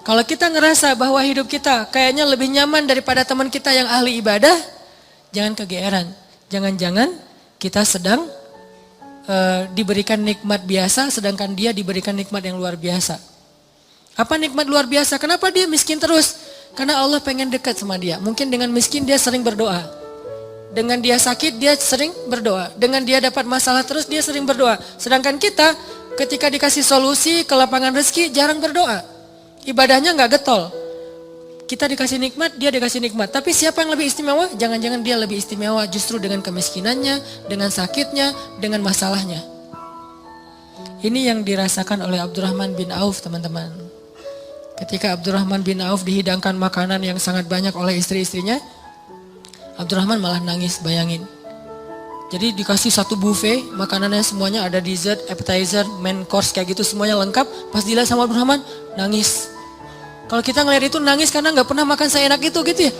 Kalau kita ngerasa bahwa hidup kita kayaknya lebih nyaman daripada teman kita yang ahli ibadah, jangan kegeeran. Jangan-jangan kita sedang diberikan nikmat biasa, sedangkan dia diberikan nikmat yang luar biasa. Apa nikmat luar biasa? Kenapa dia miskin terus? Karena Allah pengen dekat sama dia. Mungkin dengan miskin dia sering berdoa. Dengan dia sakit dia sering berdoa. Dengan dia dapat masalah terus dia sering berdoa. Sedangkan kita ketika dikasih solusi ke lapangan rezeki jarang berdoa. Ibadahnya nggak getol. Kita dikasih nikmat, dia dikasih nikmat. Tapi siapa yang lebih istimewa? Jangan-jangan dia lebih istimewa justru dengan kemiskinannya, dengan sakitnya, dengan masalahnya. Ini yang dirasakan oleh Abdurrahman bin Auf, teman-teman. Ketika Abdurrahman bin Auf dihidangkan makanan yang sangat banyak oleh istri-istrinya, Abdurrahman malah nangis, bayangin. Jadi dikasih satu buffet, makanannya semuanya ada dessert, appetizer, main course kayak gitu semuanya lengkap. Pas dilihat sama Abdurrahman, nangis. Kalau kita ngeliat itu nangis karena nggak pernah makan seenak itu gitu ya.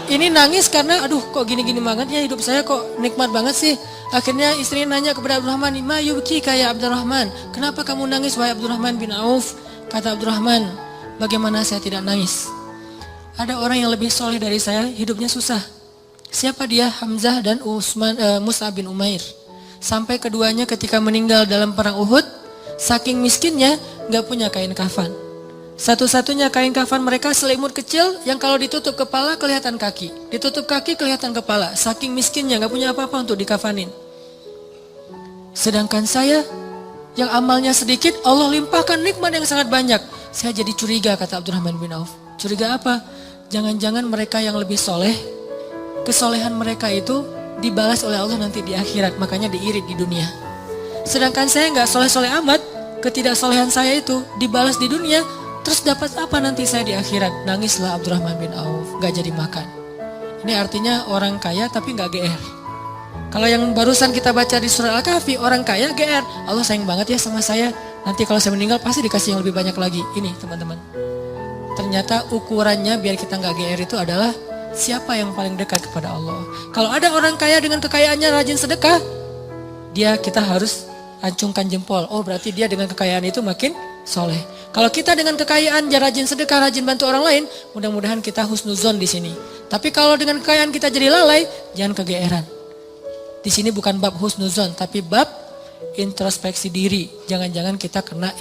Ini nangis karena aduh kok gini-gini banget ya hidup saya kok nikmat banget sih. Akhirnya istrinya nanya kepada Abdurrahman, "Ma yubki kayak Abdurrahman. Kenapa kamu nangis wahai Abdurrahman bin Auf?" Kata Abdurrahman, "Bagaimana saya tidak nangis? Ada orang yang lebih soleh dari saya, hidupnya susah. Siapa dia? Hamzah dan Mus'ab bin Umair. Sampai keduanya ketika meninggal dalam perang Uhud, saking miskinnya nggak punya kain kafan. Satu-satunya kain kafan mereka selimut kecil yang kalau ditutup kepala kelihatan kaki. Ditutup kaki kelihatan kepala. Saking miskinnya gak punya apa-apa untuk dikafanin. Sedangkan saya yang amalnya sedikit Allah limpahkan nikmat yang sangat banyak. Saya jadi curiga kata Abdurrahman bin Auf. Curiga apa? Jangan-jangan mereka yang lebih soleh, kesolehan mereka itu dibalas oleh Allah nanti di akhirat. Makanya diirit di dunia. Sedangkan saya gak soleh-soleh amat. Ketidaksolehan saya itu dibalas di dunia. Terus dapat apa nanti saya di akhirat? Nangislah Abdurrahman bin Auf, gak jadi makan. Ini artinya orang kaya tapi gak GR. Kalau yang barusan kita baca di surah Al-Kahfi, orang kaya GR. Allah sayang banget ya sama saya. Nanti kalau saya meninggal pasti dikasih yang lebih banyak lagi. Ini teman-teman. Ternyata ukurannya biar kita gak GR itu adalah siapa yang paling dekat kepada Allah. Kalau ada orang kaya dengan kekayaannya rajin sedekah, kita harus acungkan jempol. Oh berarti dia dengan kekayaan itu makin soleh. Kalau kita dengan kekayaan rajin sedekah, rajin bantu orang lain, mudah-mudahan kita husnuzon di sini. Tapi kalau dengan kekayaan kita jadi lalai, jangan kegeeran. Di sini bukan bab husnuzon, tapi bab introspeksi diri. Jangan-jangan kita kena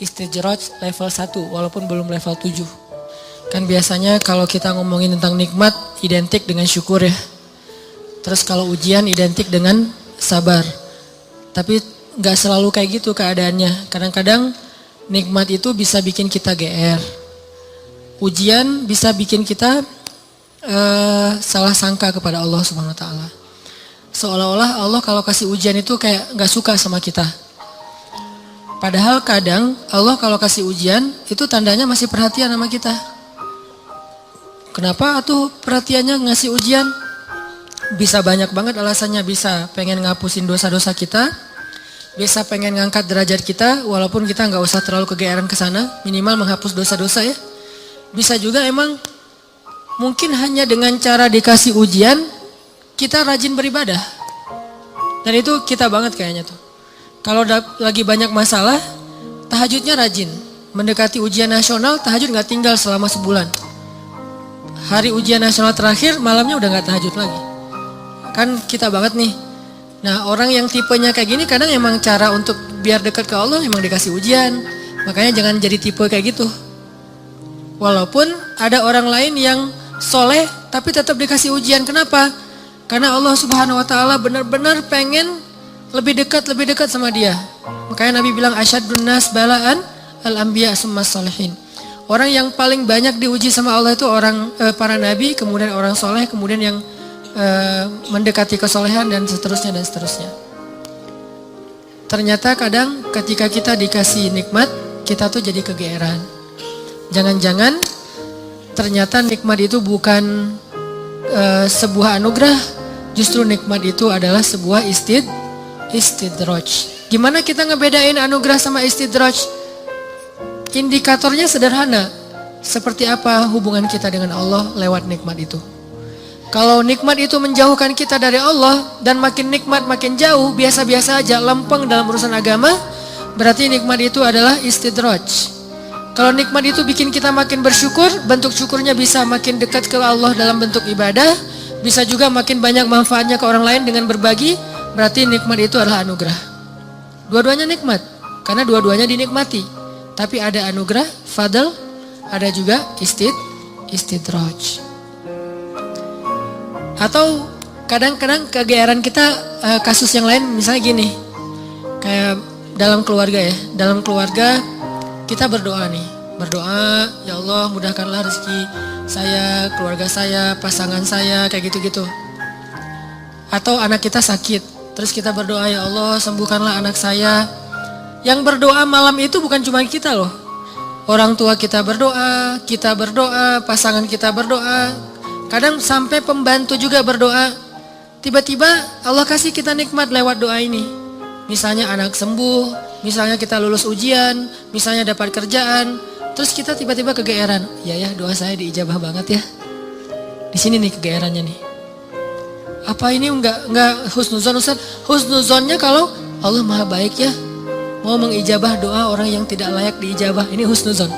istijraj level 1 walaupun belum level 7. Kan biasanya kalau kita ngomongin tentang nikmat identik dengan syukur ya. Terus kalau ujian identik dengan sabar. Tapi nggak selalu kayak gitu keadaannya. Kadang-kadang nikmat itu bisa bikin kita GR. Ujian bisa bikin kita salah sangka kepada Allah Subhanahu wa taala. Seolah-olah Allah kalau kasih ujian itu kayak nggak suka sama kita. Padahal kadang Allah kalau kasih ujian itu tandanya masih perhatian sama kita. Kenapa atuh perhatiannya ngasih ujian? Bisa banyak banget alasannya, bisa pengen ngapusin dosa-dosa kita. Bisa pengen ngangkat derajat kita walaupun kita nggak usah terlalu kegeeran ke sana, minimal menghapus dosa-dosa ya. Bisa juga emang mungkin hanya dengan cara dikasih ujian kita rajin beribadah. Dan itu kita banget kayaknya tuh. Kalau lagi banyak masalah, tahajudnya rajin. Mendekati ujian nasional, tahajud nggak tinggal selama sebulan. Hari ujian nasional terakhir, malamnya udah nggak tahajud lagi. Kan kita banget nih. Nah orang yang tipenya kayak gini kadang emang cara untuk biar dekat ke Allah emang dikasih ujian. Makanya jangan jadi tipe kayak gitu. Walaupun ada orang lain yang soleh tapi tetap dikasih ujian. Kenapa? Karena Allah Subhanahu wa taala benar-benar pengen lebih dekat sama dia. Makanya Nabi bilang asyadun nas balaan al-anbiya summas sholihin. Orang yang paling banyak diuji sama Allah itu orang para nabi, kemudian orang soleh, kemudian yang mendekati kesolehan dan seterusnya dan seterusnya. Ternyata kadang ketika kita dikasih nikmat, kita tuh jadi kegeeran. Jangan-jangan ternyata nikmat itu bukan sebuah anugerah, justru nikmat itu adalah sebuah istidraj. Gimana kita ngebedain anugerah sama istidraj? Indikatornya sederhana. Seperti apa hubungan kita dengan Allah lewat nikmat itu. Kalau nikmat itu menjauhkan kita dari Allah dan makin nikmat makin jauh, biasa-biasa aja, lempeng dalam urusan agama, berarti nikmat itu adalah istidraj. Kalau nikmat itu bikin kita makin bersyukur, bentuk syukurnya bisa makin dekat ke Allah dalam bentuk ibadah, bisa juga makin banyak manfaatnya ke orang lain dengan berbagi, berarti nikmat itu adalah anugerah. Dua-duanya nikmat, karena dua-duanya dinikmati. Tapi ada anugerah, fadl, ada juga istidraj. Atau kadang-kadang kegeeran kita kasus yang lain, misalnya gini, kayak dalam keluarga ya, dalam keluarga kita berdoa nih, berdoa, ya Allah mudahkanlah rezeki saya, keluarga saya, pasangan saya, kayak gitu-gitu. Atau anak kita sakit, terus kita berdoa, ya Allah sembuhkanlah anak saya. Yang berdoa malam itu bukan cuma kita loh. Orang tua kita berdoa, pasangan kita berdoa. Kadang sampai pembantu juga berdoa. Tiba-tiba Allah kasih kita nikmat lewat doa ini. Misalnya anak sembuh, misalnya kita lulus ujian, misalnya dapat kerjaan, terus kita tiba-tiba kegeeran. Ya doa saya diijabah banget ya. Di sini nih kegeerannya nih. Apa ini enggak husnuzon Ustaz? Husnuzonnya kalau Allah maha baik ya, mau mengijabah doa orang yang tidak layak diijabah, ini husnuzon.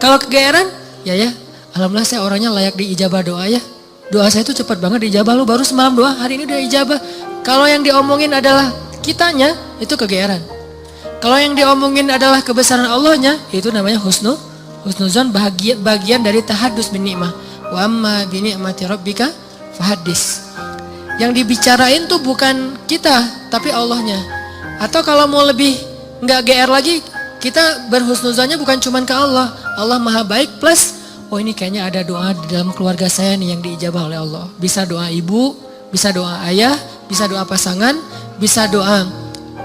Kalau kegeeran, ya alhamdulillah saya orangnya layak diijabah doa ya. Doa saya itu cepat banget diijabah, lu baru semalam doa, hari ini udah ijabah. Kalau yang diomongin adalah kitanya, itu kegeeran. Kalau yang diomongin adalah kebesaran Allahnya, itu namanya husnuzon, bagian dari tahadus bin ni'mah. Wa amma bi ni'mati rabbika fahaddis. Yang dibicarain tuh bukan kita, tapi Allahnya. Atau kalau mau lebih nggak GR lagi, kita berhusnuzonnya bukan cuma ke Allah. Allah maha baik plus, oh ini kayaknya ada doa di dalam keluarga saya nih yang diijabah oleh Allah. Bisa doa ibu, bisa doa ayah, bisa doa pasangan, bisa doa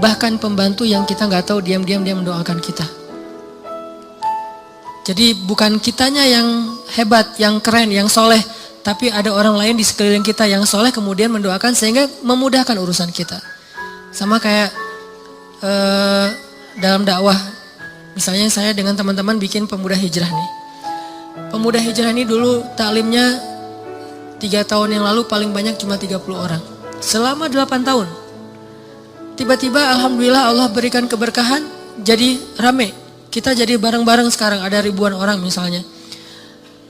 bahkan pembantu yang kita nggak tahu diam-diam dia mendoakan kita. Jadi bukan kitanya yang hebat, yang keren, yang soleh, tapi ada orang lain di sekeliling kita yang soleh kemudian mendoakan sehingga memudahkan urusan kita. Sama kayak dalam dakwah, misalnya saya dengan teman-teman bikin pemuda hijrah nih. Pemuda hijrah ini dulu taklimnya 3 tahun yang lalu paling banyak cuma 30 orang. Selama 8 tahun. Tiba-tiba alhamdulillah Allah berikan keberkahan, jadi rame. Kita jadi bareng-bareng sekarang, ada ribuan orang misalnya.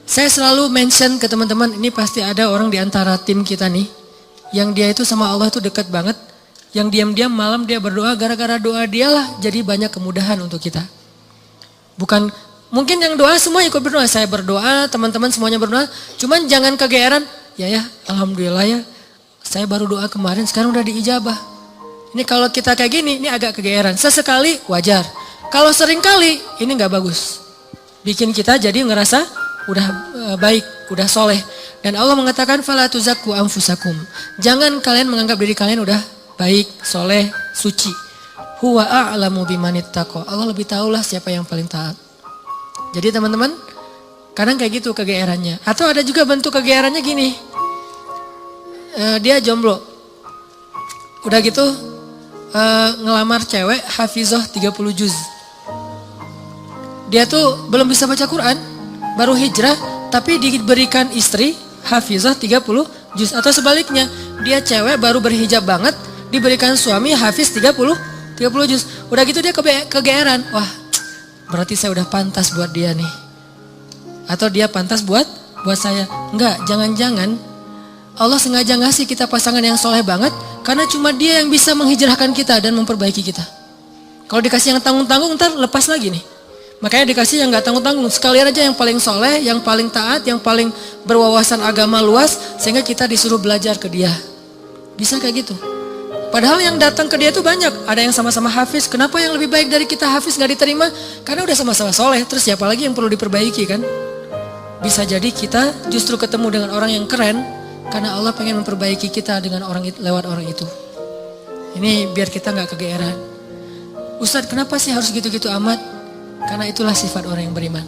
Saya selalu mention ke teman-teman, ini pasti ada orang di antara tim kita nih, yang dia itu sama Allah itu dekat banget, yang diam-diam malam dia berdoa, gara-gara doa dialah jadi banyak kemudahan untuk kita. Bukan, mungkin yang doa semua ikut berdoa, saya berdoa, teman-teman semuanya berdoa, cuman jangan kegeeran, ya alhamdulillah ya, saya baru doa kemarin, sekarang udah diijabah. Ini kalau kita kayak gini, ini agak kegeeran. Sesekali wajar. Kalau sering kali, ini nggak bagus. Bikin kita jadi ngerasa udah baik, udah soleh. Dan Allah mengatakan, fala tuzakku anfusakum. Jangan kalian menganggap diri kalian udah baik, soleh, suci. Huwa a'lamu bimanittaqo. Allah lebih tahulah siapa yang paling taat. Jadi teman-teman, kadang kayak gitu kegeerannya. Atau ada juga bentuk kegeerannya gini. Dia jomblo. Udah gitu, ngelamar cewek hafizah 30 juz. Dia tuh belum bisa baca Quran, baru hijrah, tapi diberikan istri hafizah 30 juz. Atau sebaliknya, dia cewek baru berhijab banget, diberikan suami hafiz 30 juz. Udah gitu dia kegeeran, wah berarti saya udah pantas buat dia nih. Atau dia pantas buat saya. Enggak, jangan-jangan Allah sengaja ngasih kita pasangan yang soleh banget, karena cuma dia yang bisa menghijrahkan kita dan memperbaiki kita. Kalau dikasih yang tanggung-tanggung ntar lepas lagi nih. Makanya dikasih yang gak tanggung-tanggung. Sekalian aja yang paling soleh, yang paling taat, yang paling berwawasan agama luas, sehingga kita disuruh belajar ke dia. Bisa kayak gitu. Padahal yang datang ke dia itu banyak. Ada yang sama-sama hafiz. Kenapa yang lebih baik dari kita hafiz gak diterima? Karena udah sama-sama soleh. Terus siapa lagi yang perlu diperbaiki kan? Bisa jadi kita justru ketemu dengan orang yang keren, karena Allah pengen memperbaiki kita dengan orang itu, lewat orang itu. Ini biar kita gak kegeeran. Ustadz, kenapa sih harus gitu-gitu amat? Karena itulah sifat orang yang beriman.